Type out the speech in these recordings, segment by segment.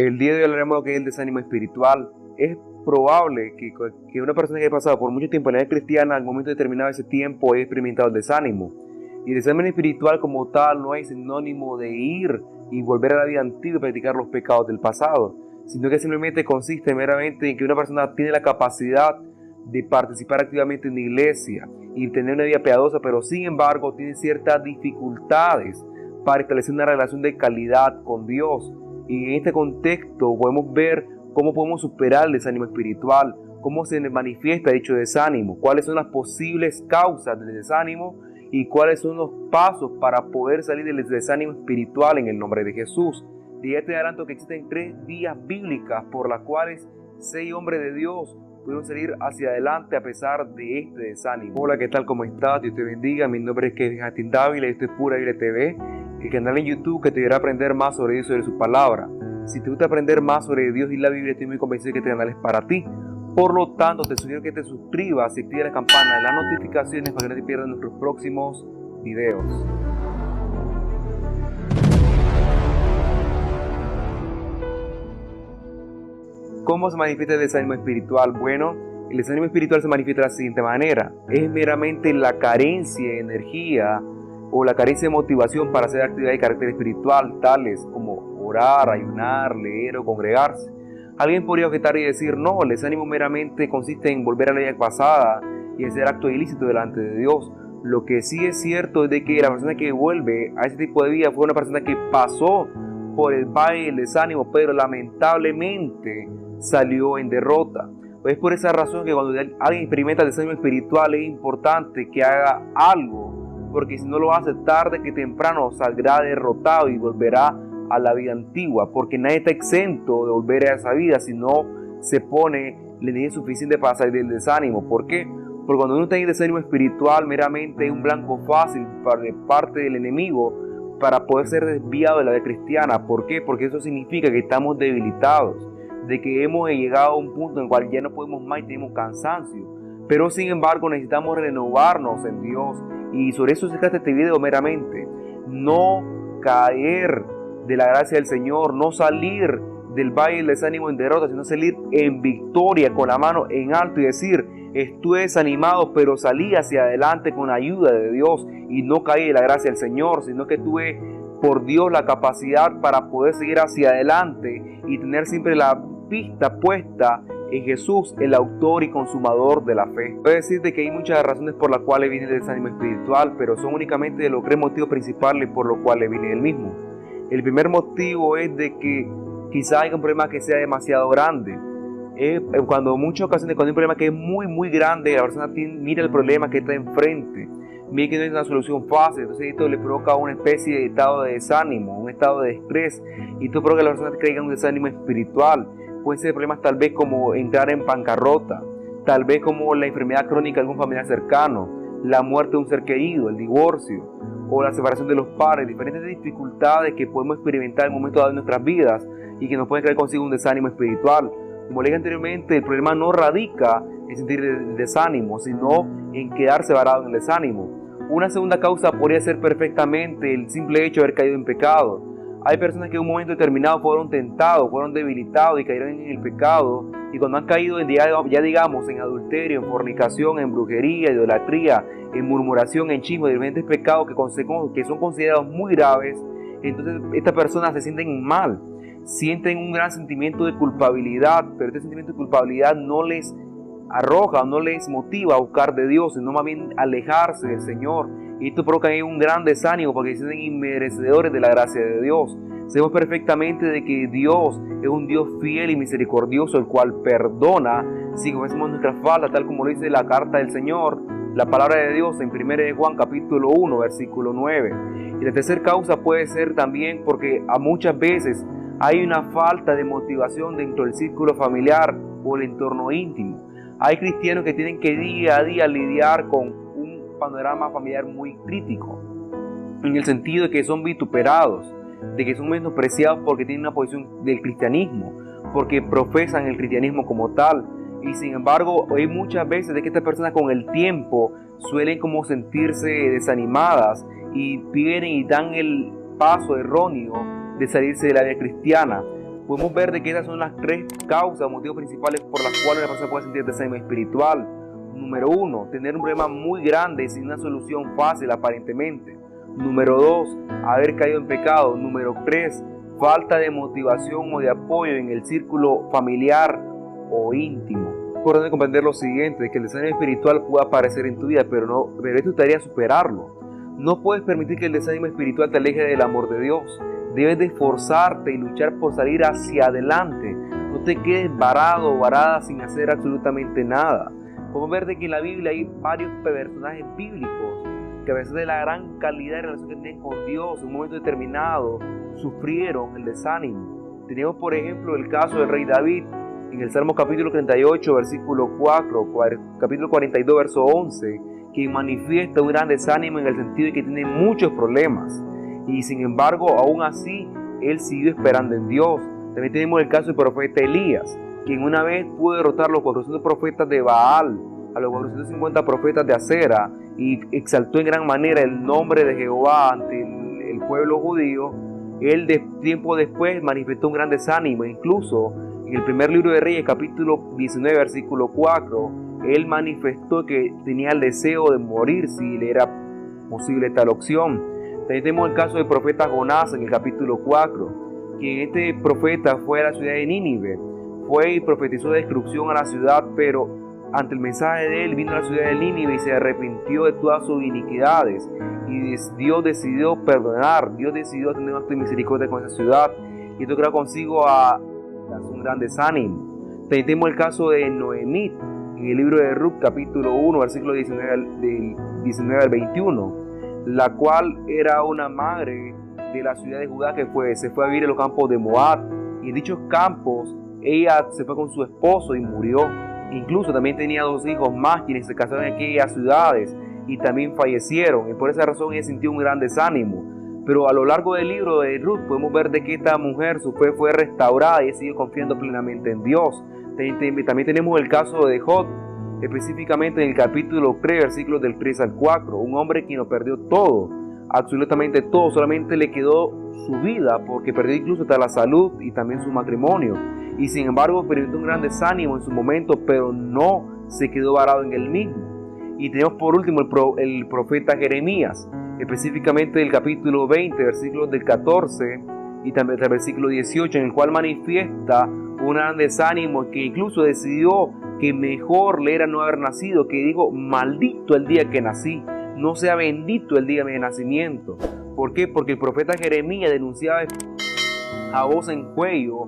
El día de hoy hablaremos de lo que es el desánimo espiritual. Es probable que una persona que haya pasado por mucho tiempo en la vida cristiana, al momento determinado de ese tiempo, haya experimentado el desánimo. Y el desánimo espiritual como tal no es sinónimo de ir y volver a la vida antigua y practicar los pecados del pasado, sino que simplemente consiste meramente en que una persona tiene la capacidad de participar activamente en la iglesia y tener una vida piadosa, pero sin embargo tiene ciertas dificultades para establecer una relación de calidad con Dios. Y en este contexto podemos ver cómo podemos superar el desánimo espiritual, cómo se manifiesta dicho desánimo, cuáles son las posibles causas del desánimo y cuáles son los pasos para poder salir del desánimo espiritual en el nombre de Jesús. Y ya te adelanto que existen 3 vías bíblicas por las cuales 6 hombres de Dios pudieron salir hacia adelante a pesar de este desánimo. Hola, ¿qué tal? ¿Cómo estás? Dios te bendiga. Mi nombre es Kevin Justin Dávila y esto es Pura Biblia TV, el canal en YouTube que te ayudará a aprender más sobre Dios y sobre su palabra. Si te gusta aprender más sobre Dios y la Biblia, estoy muy convencido que este canal es para ti. Por lo tanto, te sugiero que te suscribas y actives la campana de las notificaciones para que no te pierdas nuestros próximos videos. ¿Cómo se manifiesta el desánimo espiritual? Bueno, el desánimo espiritual se manifiesta de la siguiente manera. Es meramente la carencia de energía o la carencia de motivación para hacer actividades de carácter espiritual, tales como orar, ayunar, leer o congregarse. Alguien podría objetar y decir, no, el desánimo meramente consiste en volver a la vida pasada y hacer actos ilícitos delante de Dios. Lo que sí es cierto es de que la persona que vuelve a ese tipo de vida fue una persona que pasó por el valle del desánimo, pero lamentablemente salió en derrota. Es por esa razón que cuando alguien experimenta el desánimo espiritual es importante que haga algo, porque si no lo hace, tarde que temprano saldrá derrotado y volverá a la vida antigua, porque nadie está exento de volver a esa vida si no se pone la energía suficiente para salir del desánimo. ¿Por qué? Porque cuando uno está en desánimo espiritual, meramente es un blanco fácil de parte del enemigo para poder ser desviado de la vida cristiana. ¿Por qué? Porque eso significa que estamos debilitados, de que hemos llegado a un punto en el cual ya no podemos más y tenemos cansancio. Pero sin embargo necesitamos renovarnos en Dios, y sobre eso se trata este video meramente. No caer de la gracia del Señor, no salir del valle del desánimo en derrota, sino salir en victoria con la mano en alto y decir, estuve desanimado pero salí hacia adelante con la ayuda de Dios y no caí de la gracia del Señor, sino que tuve por Dios la capacidad para poder seguir hacia adelante y tener siempre la vista puesta en Jesús, el autor y consumador de la fe. Puedo decirte que hay muchas razones por las cuales viene el desánimo espiritual, pero son únicamente de los 3 motivos principales por los cuales viene el mismo. El primer motivo es de que quizá haya un problema que sea demasiado grande. Cuando muchas ocasiones cuando hay un problema que es muy grande, la persona mira el problema que está enfrente, mira que no es una solución fácil, entonces esto le provoca una especie de estado de desánimo, un estado de estrés, y esto provoca que la persona caiga en un desánimo espiritual. Pueden ser problemas tal vez como entrar en bancarrota, tal vez como la enfermedad crónica de algún familiar cercano, la muerte de un ser querido, el divorcio o la separación de los padres, diferentes dificultades que podemos experimentar en momentos dados de nuestras vidas y que nos pueden traer consigo un desánimo espiritual. Como le dije anteriormente, el problema no radica en sentir el desánimo, sino en quedarse varado en el desánimo. Una segunda causa podría ser perfectamente el simple hecho de haber caído en pecado. Hay personas que en un momento determinado fueron tentados, fueron debilitados y cayeron en el pecado, y cuando han caído ya digamos en adulterio, en fornicación, en brujería, idolatría, en murmuración, en chisme, diferentes pecados que son considerados muy graves, entonces estas personas se sienten mal, sienten un gran sentimiento de culpabilidad, pero este sentimiento de culpabilidad no les arroja, no les motiva a buscar de Dios, sino más bien alejarse del Señor. Y esto provoca un gran desánimo porque se sienten inmerecedores de la gracia de Dios. Sabemos perfectamente de que Dios es un Dios fiel y misericordioso, el cual perdona si confesamos nuestras faltas, tal como lo dice la carta del Señor, la palabra de Dios en 1 de Juan capítulo 1, versículo 9. Y la tercera causa puede ser también porque a muchas veces hay una falta de motivación dentro del círculo familiar o el entorno íntimo. Hay cristianos que tienen que día a día lidiar con un panorama familiar muy crítico, en el sentido de que son vituperados, de que son menospreciados porque tienen una posición del cristianismo, porque profesan el cristianismo como tal. Y sin embargo, hay muchas veces de que estas personas con el tiempo suelen como sentirse desanimadas y piden y dan el paso erróneo de salirse de la vida cristiana. podemos ver de que estas son las tres causas o motivos principales por las cuales una persona puede sentir desánimo espiritual. Número 1, tener un problema muy grande sin una solución fácil aparentemente. Número 2, haber caído en pecado. Número 3, falta de motivación o de apoyo en el círculo familiar o íntimo. Es importante comprender lo siguiente, que el desánimo espiritual puede aparecer en tu vida, pero es tu tarea superarlo. No puedes permitir que el desánimo espiritual te aleje del amor de Dios. Debes de esforzarte y luchar por salir hacia adelante. No te quedes varado o varada sin hacer absolutamente nada. Podemos ver de que en la Biblia hay varios personajes bíblicos que a veces de la gran calidad de relación que tienen con Dios en un momento determinado sufrieron el desánimo. Tenemos por ejemplo el caso del rey David en el Salmo capítulo 38 versículo 4, capítulo 42 verso 11, que manifiesta un gran desánimo en el sentido de que tiene muchos problemas y sin embargo aún así él siguió esperando en Dios. También tenemos el caso del profeta Elías, quien una vez pudo derrotar a los 400 profetas de Baal, a los 450 profetas de Acera, y exaltó en gran manera el nombre de Jehová ante el pueblo judío. Él tiempo después manifestó un gran desánimo. Incluso en el primer libro de Reyes, capítulo 19, versículo 4, él manifestó que tenía el deseo de morir si le era posible tal opción. También tenemos el caso del profeta Jonás en el capítulo 4, quien este profeta fue a la ciudad de Nínive, fue y profetizó destrucción a la ciudad, pero ante el mensaje de él vino a la ciudad de Nínive y se arrepintió de todas sus iniquidades, y Dios decidió perdonar, Dios decidió tener un acto de misericordia con esa ciudad, y esto trajo consigo a un gran desánimo. También tenemos el caso de Noemí en el libro de Ruth capítulo 1 versículo 19 al 21, la cual era una madre de la ciudad de Judá que se fue a vivir en los campos de Moab, y en dichos campos ella se fue con su esposo y murió. Incluso también tenía 2 hijos más quienes se casaron en aquellas ciudades y también fallecieron, y por esa razón ella sintió un gran desánimo. Pero a lo largo del libro de Ruth podemos ver de que esta mujer, su fe fue restaurada y sigue confiando plenamente en Dios. También tenemos el caso de Job, específicamente en el capítulo 3, versículos del 3 al 4, un hombre quien lo perdió todo, absolutamente todo, solamente le quedó su vida porque perdió incluso hasta la salud y también su matrimonio, y sin embargo experimentó un gran desánimo en su momento, pero no se quedó varado en él mismo. Y tenemos por último el profeta Jeremías, específicamente del capítulo 20, versículos del 14 y también del versículo 18, en el cual manifiesta un gran desánimo, que incluso decidió que mejor le era no haber nacido, que dijo: maldito el día que nací, no sea bendito el día de mi nacimiento. ¿Por qué? Porque el profeta Jeremías denunciaba a voz en cuello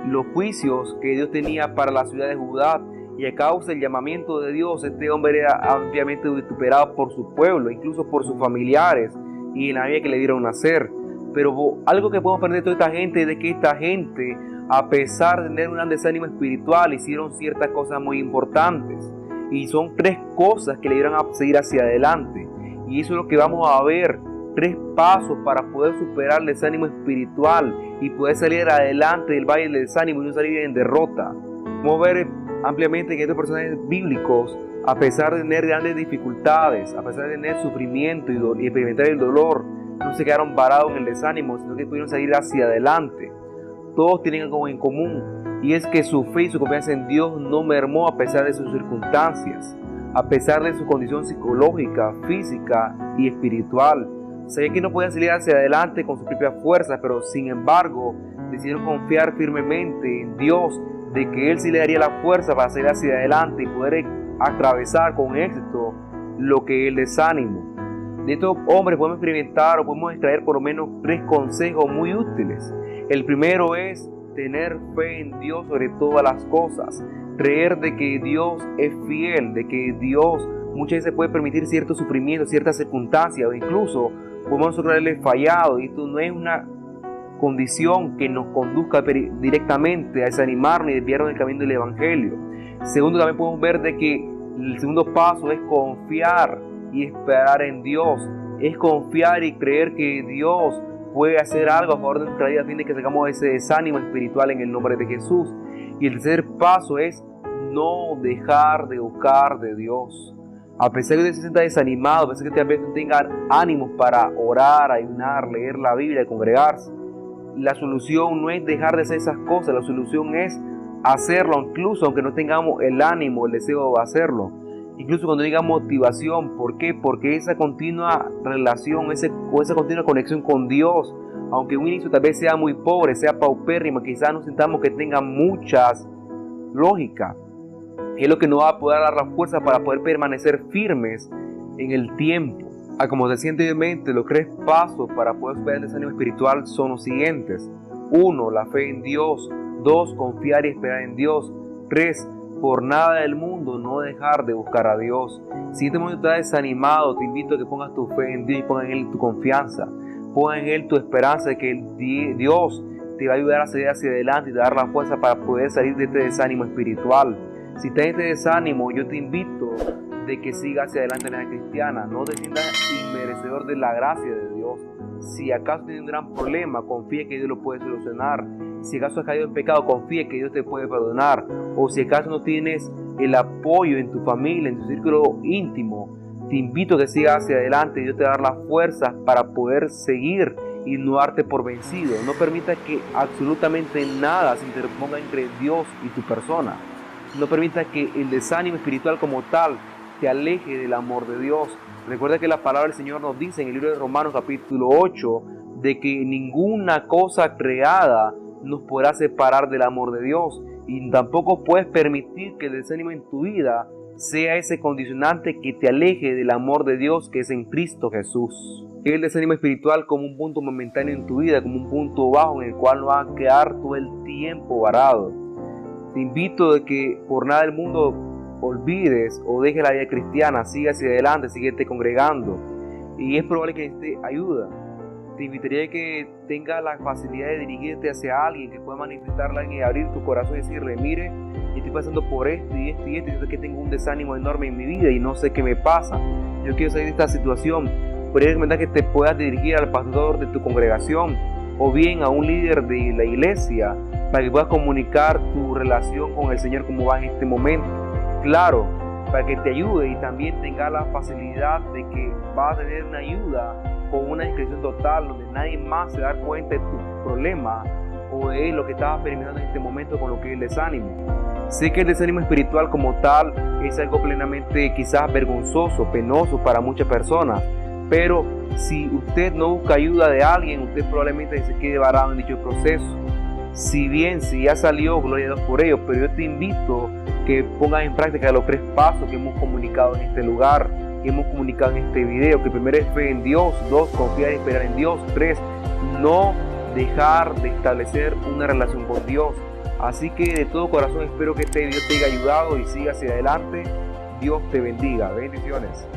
los juicios que Dios tenía para la ciudad de Judá, y a causa del llamamiento de Dios, este hombre era ampliamente vituperado por su pueblo, incluso por sus familiares y en la vida que le dieron nacer. Pero algo que podemos aprender de toda esta gente es de que esta gente, a pesar de tener un gran desánimo espiritual, hicieron ciertas cosas muy importantes, y son 3 cosas que le dieron a seguir hacia adelante, y eso es lo que vamos a ver: 3 pasos para poder superar el desánimo espiritual y poder salir adelante del valle del desánimo y no salir en derrota. Vamos a ver ampliamente que estos personajes bíblicos, a pesar de tener grandes dificultades, a pesar de tener sufrimiento y experimentar el dolor, no se quedaron varados en el desánimo, sino que pudieron salir hacia adelante. Todos tienen algo en común, y es que su fe y su confianza en Dios no mermó a pesar de sus circunstancias, a pesar de su condición psicológica, física y espiritual. Sabían que no podían salir hacia adelante con sus propias fuerzas, pero sin embargo decidieron confiar firmemente en Dios, de que Él sí le daría la fuerza para salir hacia adelante y poder atravesar con éxito lo que es el desánimo. De estos hombres podemos experimentar o podemos extraer por lo menos 3 consejos muy útiles. El primero es tener fe en Dios sobre todas las cosas, creer de que Dios es fiel, de que Dios muchas veces puede permitir ciertos sufrimientos, ciertas circunstancias, o incluso podemos nosotros haberle fallado, y esto no es una condición que nos conduzca directamente a desanimarnos y desviarnos del camino del Evangelio. Segundo, también podemos ver de que el segundo paso es confiar y esperar en Dios, es confiar y creer que Dios puede hacer algo a favor de nuestra vida a fin de que sacamos ese desánimo espiritual en el nombre de Jesús. Y el tercer paso es no dejar de buscar de Dios. A pesar de que se sienta desanimado, a pesar de que tal vez no tenga ánimos para orar, ayunar, leer la Biblia, congregarse, la solución no es dejar de hacer esas cosas, la solución es hacerlo, incluso aunque no tengamos el ánimo, el deseo de hacerlo. Incluso cuando diga motivación, ¿por qué? Porque esa continua relación, esa continua conexión con Dios, aunque un inicio tal vez sea muy pobre, sea paupérrimo, quizás no sintamos que tenga muchas lógicas, es lo que nos va a poder dar la fuerza para poder permanecer firmes en el tiempo. Como decía anteriormente, los 3 pasos para poder superar el desánimo espiritual son los siguientes: 1. La fe en Dios. 2. Confiar y esperar en Dios. 3. Por nada del mundo no dejar de buscar a Dios. Si en este momento estás desanimado, te invito a que pongas tu fe en Dios y pongas en Él tu confianza. Pongas en Él tu esperanza de que Dios te va a ayudar a seguir hacia adelante y te va a dar la fuerza para poder salir de este desánimo espiritual. Si estás en este desánimo, yo te invito de que sigas hacia adelante en la vida cristiana. No te sientas inmerecedor de la gracia de Dios. Si acaso tienes un gran problema, confía que Dios lo puede solucionar. Si acaso has caído en pecado, confía que Dios te puede perdonar. O si acaso no tienes el apoyo en tu familia, en tu círculo íntimo, te invito a que sigas hacia adelante. Dios te va a dar las fuerzas para poder seguir y no darte por vencido. No permitas que absolutamente nada se interponga entre Dios y tu persona. No permitas que el desánimo espiritual como tal te aleje del amor de Dios. Recuerda que la palabra del Señor nos dice en el libro de Romanos capítulo 8 de que ninguna cosa creada nos podrá separar del amor de Dios, y tampoco puedes permitir que el desánimo en tu vida sea ese condicionante que te aleje del amor de Dios que es en Cristo Jesús. El desánimo espiritual como un punto momentáneo en tu vida, como un punto bajo en el cual no vas a quedar todo el tiempo varado. Te invito de que por nada del mundo olvides o dejes la vida cristiana, siga hacia adelante, síguete congregando, y es probable que necesites ayuda. Te invitaría a que tengas la facilidad de dirigirte hacia alguien que pueda manifestarla y abrir tu corazón y decirle: mire, yo estoy pasando por esto y esto y esto, y siento que tengo un desánimo enorme en mi vida y no sé qué me pasa, yo quiero salir de esta situación. Podría recomendar que te puedas dirigir al pastor de tu congregación o bien a un líder de la iglesia para que puedas comunicar tu relación con el Señor como va en este momento. Claro, para que te ayude y también tenga la facilidad de que vas a tener una ayuda con una discreción total, donde nadie más se da cuenta de tu problema o de lo que estabas experimentando en este momento con lo que es el desánimo. Sé que el desánimo espiritual como tal es algo plenamente quizás vergonzoso, penoso para muchas personas, pero si usted no busca ayuda de alguien, usted probablemente se quede varado en dicho proceso. Si ya salió, gloria a Dios por ello, pero yo te invito que pongas en práctica los 3 pasos que hemos comunicado en este lugar, que hemos comunicado en este video, que primero es fe en Dios, 2, confiar y esperar en Dios, 3, no dejar de establecer una relación con Dios. Así que de todo corazón espero que este video te haya ayudado y siga hacia adelante. Dios te bendiga. Bendiciones.